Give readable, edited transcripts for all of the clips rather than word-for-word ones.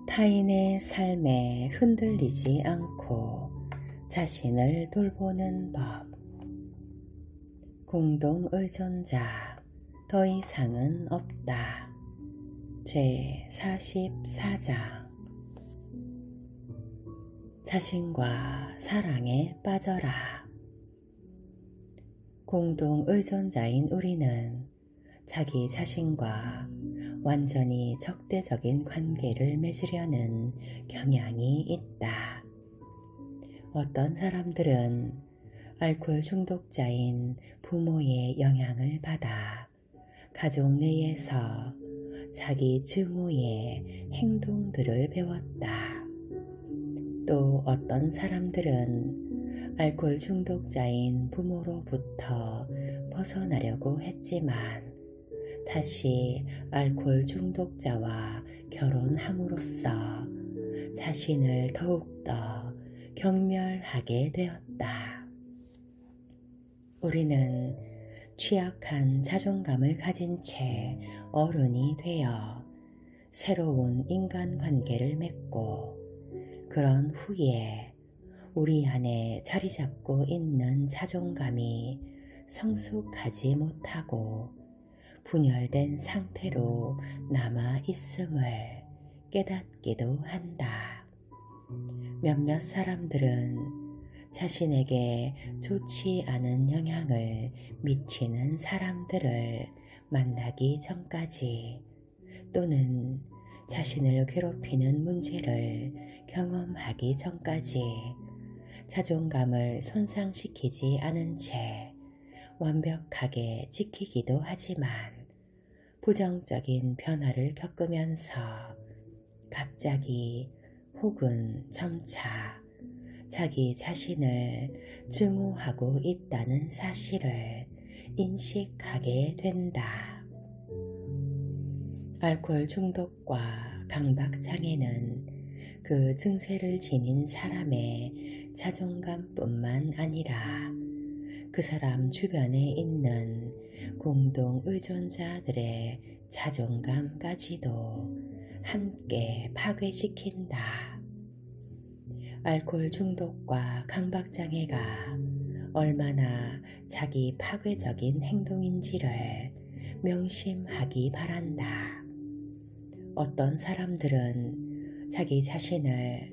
타인의 삶에 흔들리지 않고 자신을 돌보는 법. 공동의존자 더 이상은 없다. 제44장. 자신과 사랑에 빠져라. 공동의존자인 우리는 자기 자신과 완전히 적대적인 관계를 맺으려는 경향이 있다. 어떤 사람들은 알코올 중독자인 부모의 영향을 받아 가족 내에서 자기 증오의 행동들을 배웠다. 또 어떤 사람들은 알코올 중독자인 부모로부터 벗어나려고 했지만 다시 알코올 중독자와 결혼함으로써 자신을 더욱더 경멸하게 되었다. 우리는 취약한 자존감을 가진 채 어른이 되어 새로운 인간관계를 맺고 그런 후에 우리 안에 자리 잡고 있는 자존감이 성숙하지 못하고 분열된 상태로 남아 있음을 깨닫기도 한다. 몇몇 사람들은 자신에게 좋지 않은 영향을 미치는 사람들을 만나기 전까지 또는 자신을 괴롭히는 문제를 경험하기 전까지 자존감을 손상시키지 않은 채 완벽하게 지키기도 하지만 부정적인 변화를 겪으면서 갑자기 혹은 점차 자기 자신을 증오하고 있다는 사실을 인식하게 된다. 알코올 중독과 강박장애는 그 증세를 지닌 사람의 자존감뿐만 아니라 그 사람 주변에 있는 공동의존자들의 자존감까지도 함께 파괴시킨다. 알코올 중독과 강박장애가 얼마나 자기 파괴적인 행동인지를 명심하기 바란다. 어떤 사람들은 자기 자신을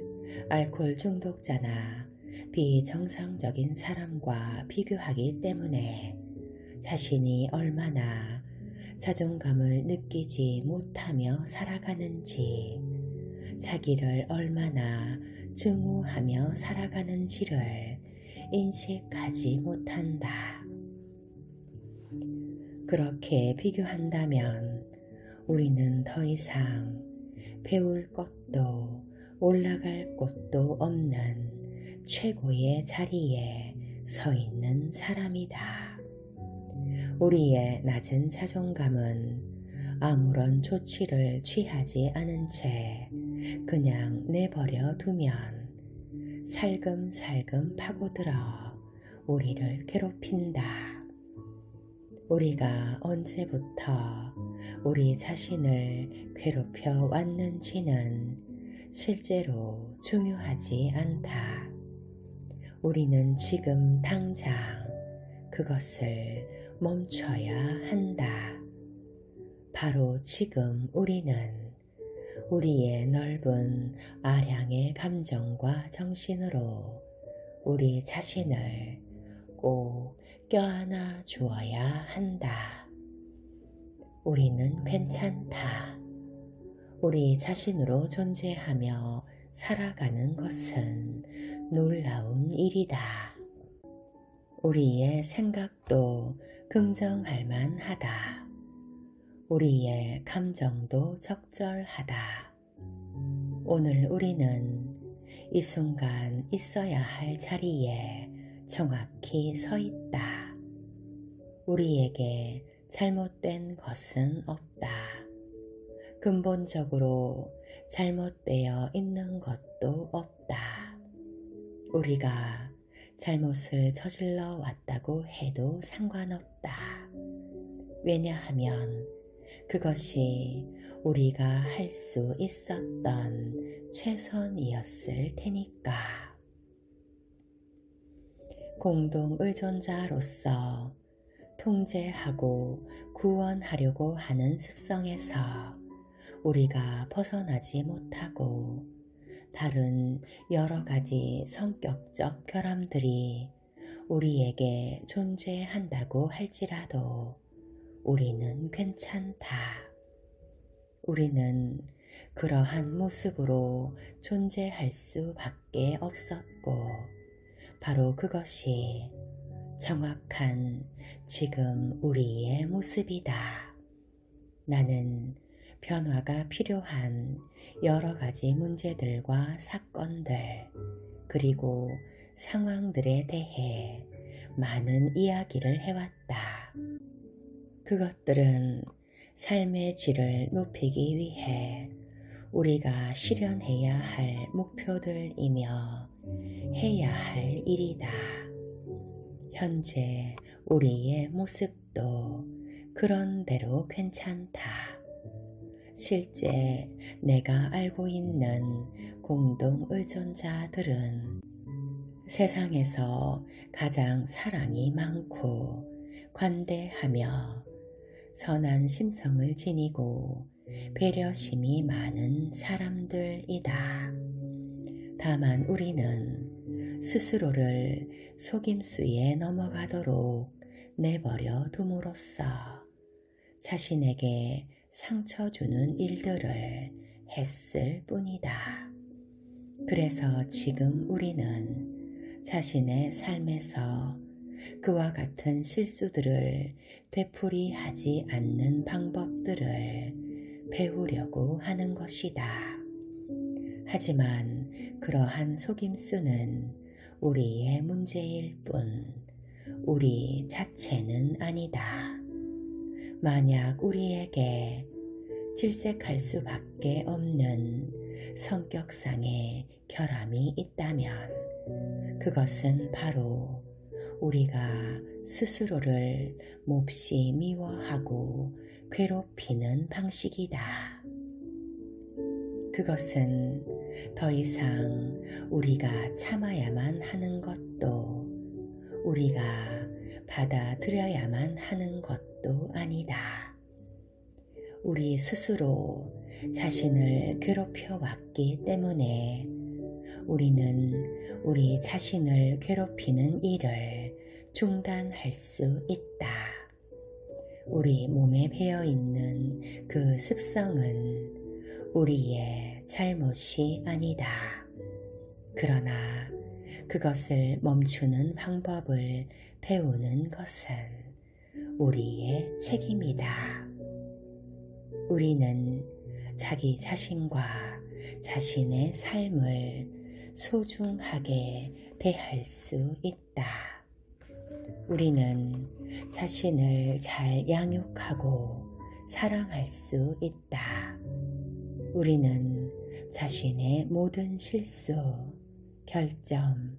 알코올 중독자나 비정상적인 사람과 비교하기 때문에 자신이 얼마나 자존감을 느끼지 못하며 살아가는지, 자기를 얼마나 증오하며 살아가는지를 인식하지 못한다. 그렇게 비교한다면 우리는 더 이상 배울 것도 올라갈 곳도 없는 최고의 자리에 서 있는 사람이다. 우리의 낮은 자존감은 아무런 조치를 취하지 않은 채 그냥 내버려 두면 살금살금 파고들어 우리를 괴롭힌다. 우리가 언제부터 우리 자신을 괴롭혀 왔는지는 실제로 중요하지 않다. 우리는 지금 당장 그것을 멈춰야 한다. 바로 지금 우리는 우리의 넓은 아량의 감정과 정신으로 우리 자신을 꼭 껴안아 주어야 한다. 우리는 괜찮다. 우리 자신으로 존재하며 살아가는 것은 놀라운 일이다. 우리의 생각도 긍정할 만하다. 우리의 감정도 적절하다. 오늘 우리는 이 순간 있어야 할 자리에 정확히 서 있다. 우리에게 잘못된 것은 없다. 근본적으로 잘못되어 있는 것도 없다. 우리가 잘못을 저질러 왔다고 해도 상관없다. 왜냐하면 그것이 우리가 할 수 있었던 최선이었을 테니까. 공동의존자로서 통제하고 구원하려고 하는 습성에서 우리가 벗어나지 못하고 다른 여러 가지 성격적 결함들이 우리에게 존재한다고 할지라도 우리는 괜찮다. 우리는 그러한 모습으로 존재할 수밖에 없었고 바로 그것이 정확한 지금 우리의 모습이다. 나는 변화가 필요한 여러 가지 문제들과 사건들 그리고 상황들에 대해 많은 이야기를 해왔다. 그것들은 삶의 질을 높이기 위해 우리가 실현해야 할 목표들이며 해야 할 일이다. 현재 우리의 모습도 그런대로 괜찮다. 실제 내가 알고 있는 공동의존자들은 세상에서 가장 사랑이 많고 관대하며 선한 심성을 지니고 배려심이 많은 사람들이다. 다만 우리는 스스로를 속임수에 넘어가도록 내버려 둠으로써 자신에게 상처 주는 일들을 했을 뿐이다. 그래서 지금 우리는 자신의 삶에서 그와 같은 실수들을 되풀이하지 않는 방법들을 배우려고 하는 것이다. 하지만 그러한 속임수는 우리의 문제일 뿐 우리 자체는 아니다. 만약 우리에게 질색할 수밖에 없는 성격상의 결함이 있다면 그것은 바로 우리가 스스로를 몹시 미워하고 괴롭히는 방식이다. 그것은 더 이상 우리가 참아야만 하는 것도 우리가 받아들여야만 하는 것도 아니다. 우리 스스로 자신을 괴롭혀 왔기 때문에 우리는 우리 자신을 괴롭히는 일을 중단할 수 있다. 우리 몸에 배어있는 그 습성은 우리의 잘못이 아니다. 그러나 그것을 멈추는 방법을 배우는 것은 우리의 책임이다. 우리는 자기 자신과 자신의 삶을 소중하게 대할 수 있다. 우리는 자신을 잘 양육하고 사랑할 수 있다. 우리는 자신의 모든 실수, 결점,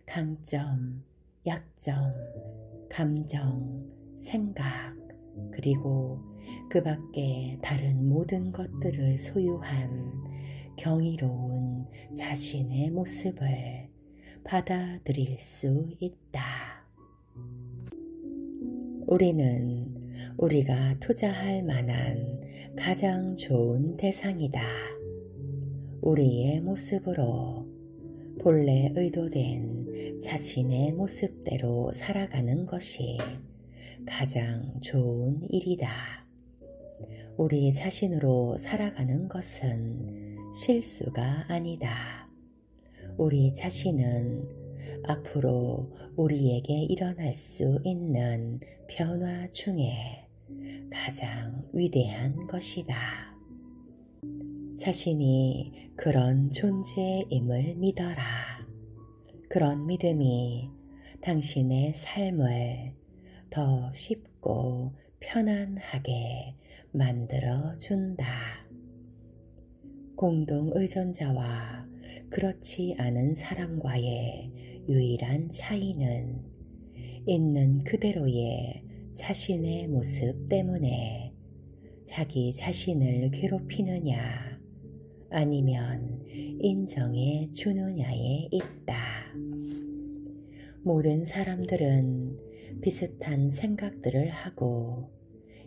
강점, 약점, 감정, 생각, 그리고 그 밖에 다른 모든 것들을 소유한 경이로운 자신의 모습을 받아들일 수 있다. 우리는 우리가 투자할 만한 가장 좋은 대상이다. 우리의 모습으로 본래 의도된 자신의 모습대로 살아가는 것이 가장 좋은 일이다. 우리 자신으로 살아가는 것은 실수가 아니다. 우리 자신은 앞으로 우리에게 일어날 수 있는 변화 중에 가장 위대한 것이다. 자신이 그런 존재임을 믿어라. 그런 믿음이 당신의 삶을 더 쉽고 편안하게 만들어준다. 공동의존자와 그렇지 않은 사람과의 유일한 차이는 있는 그대로의 자신의 모습 때문에 자기 자신을 괴롭히느냐 아니면 인정해 주느냐에 있다. 모든 사람들은 비슷한 생각들을 하고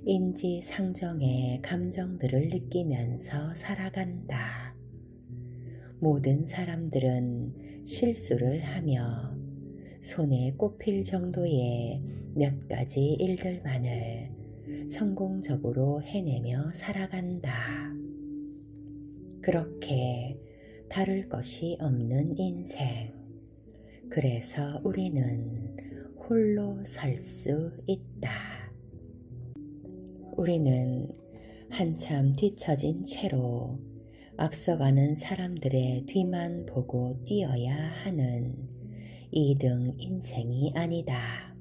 인지상정의 감정들을 느끼면서 살아간다. 모든 사람들은 실수를 하며 손에 꼽힐 정도의 몇 가지 일들만을 성공적으로 해내며 살아간다. 그렇게 다를 것이 없는 인생. 그래서 우리는 홀로 설 수 있다. 우리는 한참 뒤처진 채로 앞서가는 사람들의 뒤만 보고 뛰어야 하는 2등 인생이 아니다.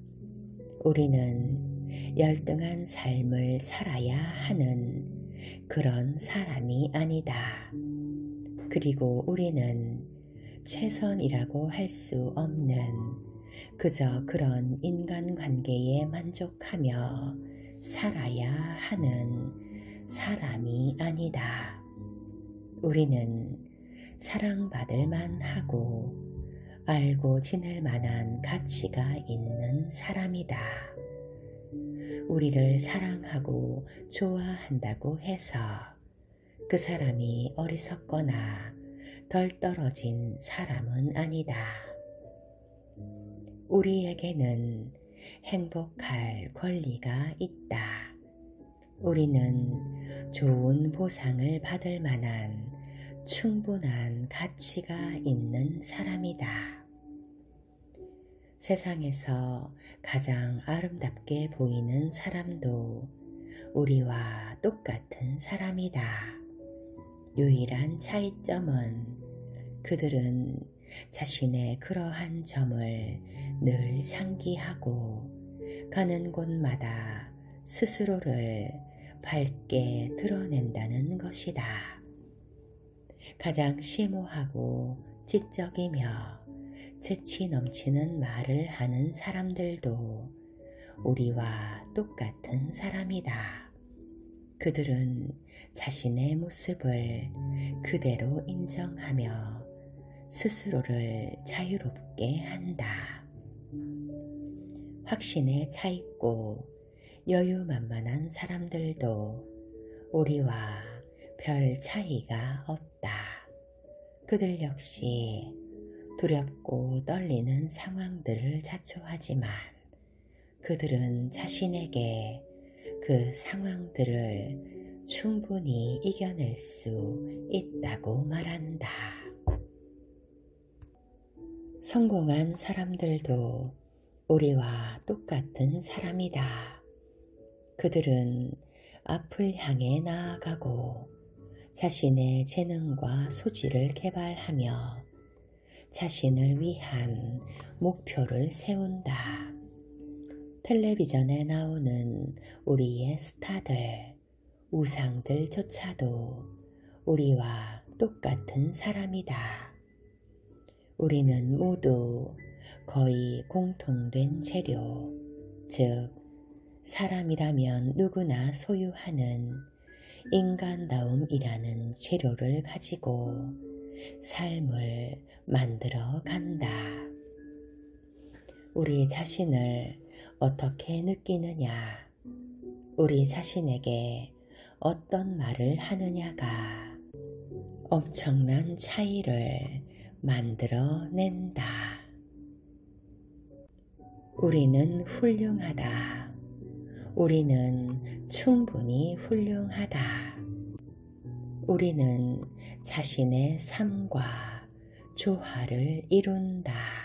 우리는 열등한 삶을 살아야 하는 그런 사람이 아니다. 그리고 우리는 최선이라고 할 수 없는 그저 그런 인간관계에 만족하며 살아야 하는 사람이 아니다. 우리는 사랑받을 만하고 알고 지낼 만한 가치가 있는 사람이다. 우리를 사랑하고 좋아한다고 해서 그 사람이 어리석거나 덜 떨어진 사람은 아니다. 우리에게는 행복할 권리가 있다. 우리는 좋은 보상을 받을 만한 충분한 가치가 있는 사람이다. 세상에서 가장 아름답게 보이는 사람도 우리와 똑같은 사람이다. 유일한 차이점은 그들은 자신의 그러한 점을 늘 상기하고 가는 곳마다 스스로를 밝게 드러낸다는 것이다. 가장 심오하고 지적이며 재치 넘치는 말을 하는 사람들도 우리와 똑같은 사람이다. 그들은 자신의 모습을 그대로 인정하며 스스로를 자유롭게 한다. 확신에 차있고 여유만만한 사람들도 우리와 별 차이가 없다. 그들 역시 두렵고 떨리는 상황들을 자초하지만 그들은 자신에게 그 상황들을 충분히 이겨낼 수 있다고 말한다. 성공한 사람들도 우리와 똑같은 사람이다. 그들은 앞을 향해 나아가고 자신의 재능과 소질을 개발하며 자신을 위한 목표를 세운다. 텔레비전에 나오는 우리의 스타들, 우상들조차도 우리와 똑같은 사람이다. 우리는 모두 거의 공통된 재료, 즉 사람이라면 누구나 소유하는 인간다움이라는 재료를 가지고 삶을 만들어 간다. 우리 자신을 어떻게 느끼느냐, 우리 자신에게 어떤 말을 하느냐가 엄청난 차이를 만들어낸다. 우리는 훌륭하다. 우리는 충분히 훌륭하다. 우리는 자신의 삶과 조화를 이룬다.